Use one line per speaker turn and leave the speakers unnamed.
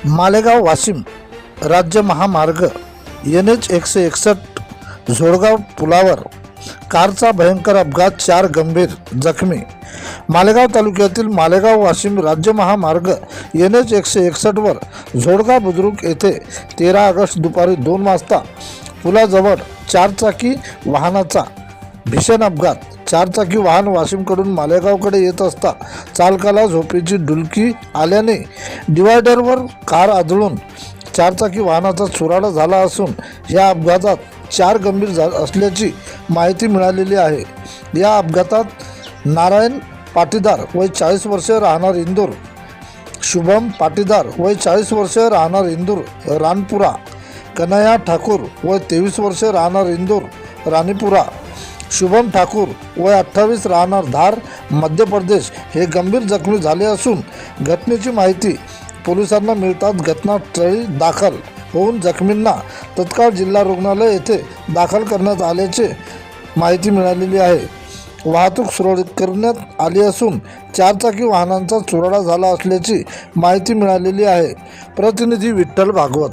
मालेगाव वाशिम राज्य महामार्ग NH 161 झोडगाव पुलावर कारचा भयंकर अपघात, 4 गंभीर जखमी। मालेगाव तालुक्यातील मालेगाव वाशिम राज्य महामार्ग NH 161 वर झोडगाव बुद्रुक येथे 13 ऑगस्ट दुपारी 2 वाजता पुलाजवळ 4 चाकी वाहनाचा भीषण अपघात। 4 चाकी वाहन वाशिमकडून मालेगावकडे येत असता चालकाला झोपेची डुलकी आल्याने डिवायडरवर कार आदळून 4 चाकी वाहनाचा चुराडा झाला असून या अपघातात 4 गंभीर असल्याची माहिती मिळालेली आहे। या अपघातात नारायण पाटीदार वय 40 वर्षे राहणार इंदूर, शुभम पाटीदार वय 40 वर्षे राहणार इंदूर रानपुरा, कन्हैया ठाकूर वय 23 वर्षे राहणार इंदूर रानीपुरा, शुभम ठाकूर वय 28 राहणार धार मध्य प्रदेश हे गंभीर जखमी झाले असून घटनेची माहिती पोलिसांना मिळताच घटनास्थळी दाखल होऊन जखमींना तत्काळ जिल्हा रुग्णालय येथे दाखल करण्यात आल्याचे माहिती मिळालेली आहे। वाहतूक सुरळीत करण्यात आली असून 4 चाकी वाहनांचा चुराडा झाला असल्याची माहिती मिळालेली आहे। प्रतिनिधी विठ्ठल भागवत।